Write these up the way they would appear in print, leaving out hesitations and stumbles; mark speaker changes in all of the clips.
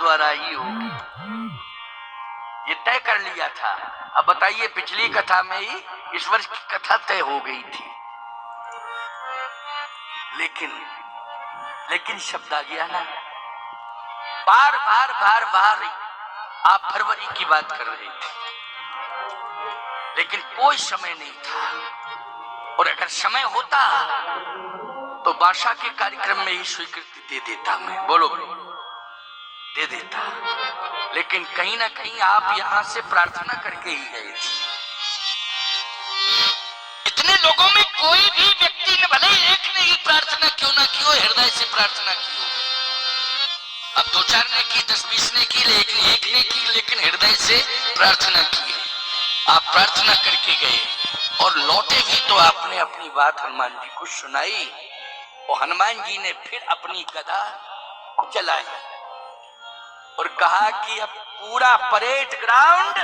Speaker 1: द्वारा ही होगी, ये तय कर लिया था। अब बताइए, पिछली कथा में ही ईश्वर की कथा तय हो गई थी, लेकिन शब्द आ गया ना, बार बार आप फरवरी की बात कर रहे थे, लेकिन कोई समय नहीं था। और अगर समय होता तो भाषा के कार्यक्रम में ही स्वीकृति दे देता मैं, बोलो दे देता। लेकिन कहीं ना कहीं आप यहां से प्रार्थना करके ही गए थे। इतने लोगों में कोई भी व्यक्ति ने, भले एक ने ही प्रार्थना क्यों ना की हो, हृदय से प्रार्थना की हो। अब 2-4 ने की, 10-20 ने की, लेकिन एक ने की, लेकिन हृदय से प्रार्थना की। आप प्रार्थना करके गए और लौटे भी तो आपने अपनी बात हनुमान जी को सुनाई, और हनुमान जी ने फिर अपनी गदा चलाई और कहा कि अब पूरा परेड ग्राउंड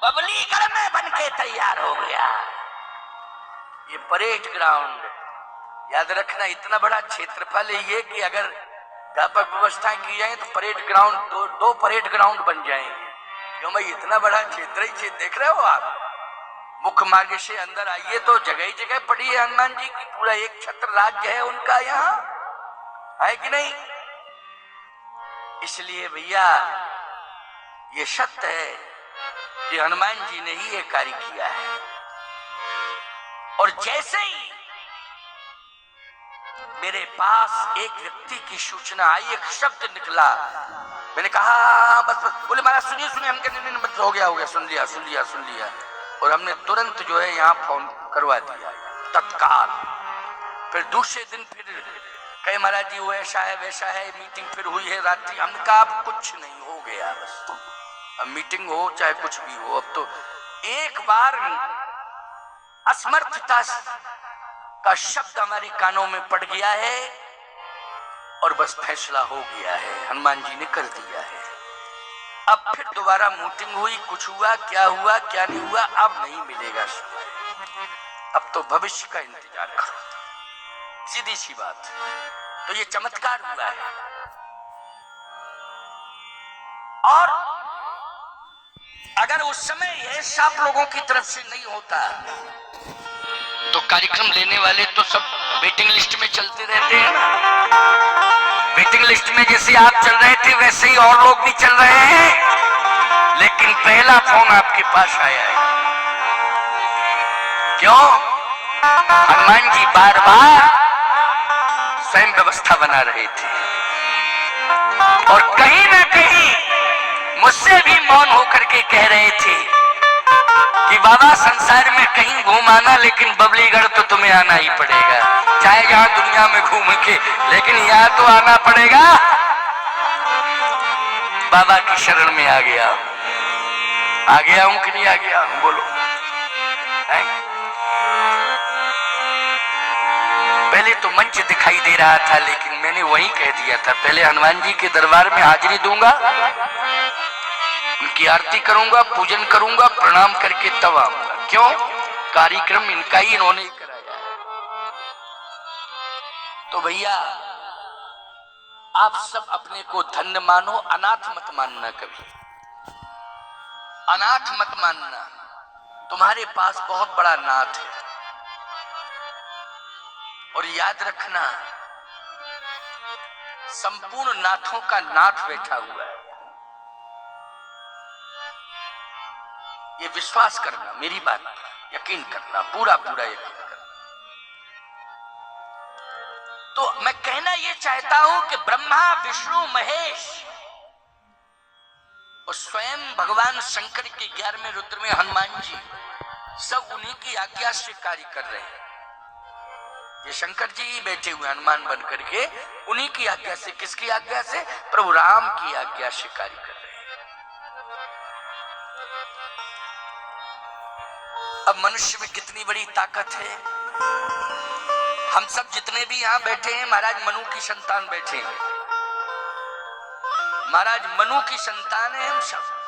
Speaker 1: बबलीगढ़ में बनके तैयार हो गया। ये परेड ग्राउंड, याद रखना, इतना बड़ा क्षेत्रफल है ये कि अगर व्यापक व्यवस्था की जाए तो परेड ग्राउंड दो परेड ग्राउंड बन जाएंगे। क्यों भाई, इतना बड़ा क्षेत्र ही देख रहे हो आप। मुख्य मार्ग से अंदर आइए तो जगह ही जगह पड़ी है हनुमान जी की, पूरा एक छत्र राज्य है उनका, यहाँ है कि नहीं। इसलिए भैया ये सत्य है कि हनुमान जी ने ही ये कार्य किया है। और जैसे ही मेरे पास एक व्यक्ति की सूचना आई, एक शब्द निकला, मैंने कहा बस। बोले महाराज सुनिए, हम कहने बस हो गया, सुन लिया। और हमने तुरंत जो है यहाँ फोन करवा दिया तत्काल। फिर दूसरे दिन फिर कहे महाराज जी वो ऐसा है वैसा है, मीटिंग फिर हुई है रात्रि। हमने कहा अब कुछ नहीं, हो गया बस, अब मीटिंग हो चाहे कुछ भी हो, अब तो एक बार असमर्थता का शब्द हमारे कानों में पड़ गया है और बस फैसला हो गया है, हनुमान जी ने कर दिया है। अब फिर दोबारा मीटिंग हुई, कुछ हुआ, क्या हुआ क्या नहीं हुआ, अब नहीं मिलेगा समय। अब तो भविष्य का इंतजार करो, सीधी सी बात। तो ये चमत्कार हुआ है। और अगर उस समय ये सब लोगों की तरफ से नहीं होता तो कार्यक्रम लेने वाले तो सब वेटिंग लिस्ट में चलते रहते हैं ना। वेटिंग लिस्ट में जैसे आप चल रहे थे वैसे ही और लोग भी चल रहे हैं, लेकिन पहला फोन आपके पास आया है। क्यों? हनुमान जी बार बार स्वयं व्यवस्था बना रहे थे और कहीं ना कहीं मुझसे भी मौन होकर के कह रहे थे कि बाबा संसार में कहीं घूम आना, लेकिन बबलीगढ़ तो तुम्हें आना ही पड़ेगा, चाहे यहाँ दुनिया में घूम के, लेकिन यहाँ तो आना पड़ेगा। बाबा की शरण में आ गया हूं कि नहीं आ गया हूं, बोलो। पहले तो मंच दिखाई दे रहा था, लेकिन मैंने वही कह दिया था, पहले हनुमान जी के दरबार में हाजिरी दूंगा, उनकी आरती करूंगा, पूजन करूंगा, प्रणाम करके तब आऊंगा। क्यों? कार्यक्रम इनका ही इन्होंने कराया है। तो भैया आप सब अपने को धन्य मानो, अनाथ मत मानना, कभी अनाथ मत मानना। तुम्हारे पास बहुत बड़ा नाथ है। और याद रखना, संपूर्ण नाथों का नाथ बैठा हुआ है। ये विश्वास करना, मेरी बात यकीन करना, पूरा यकीन करना। तो मैं कहना ये चाहता हूं कि ब्रह्मा, विष्णु, महेश और स्वयं भगवान शंकर के 11वें रुद्र में हनुमान जी, सब उन्हीं की आज्ञा से कार्य कर रहे हैं। ये शंकर जी ही बैठे हुए हनुमान बन करके, उन्हीं की आज्ञा से। किसकी आज्ञा से? प्रभु राम की आज्ञा से कार्य कर रहे हैं। अब मनुष्य में कितनी बड़ी ताकत है। हम सब जितने भी यहां बैठे हैं, महाराज मनु की संतान बैठे हैं, महाराज मनु की संतान है हम सब।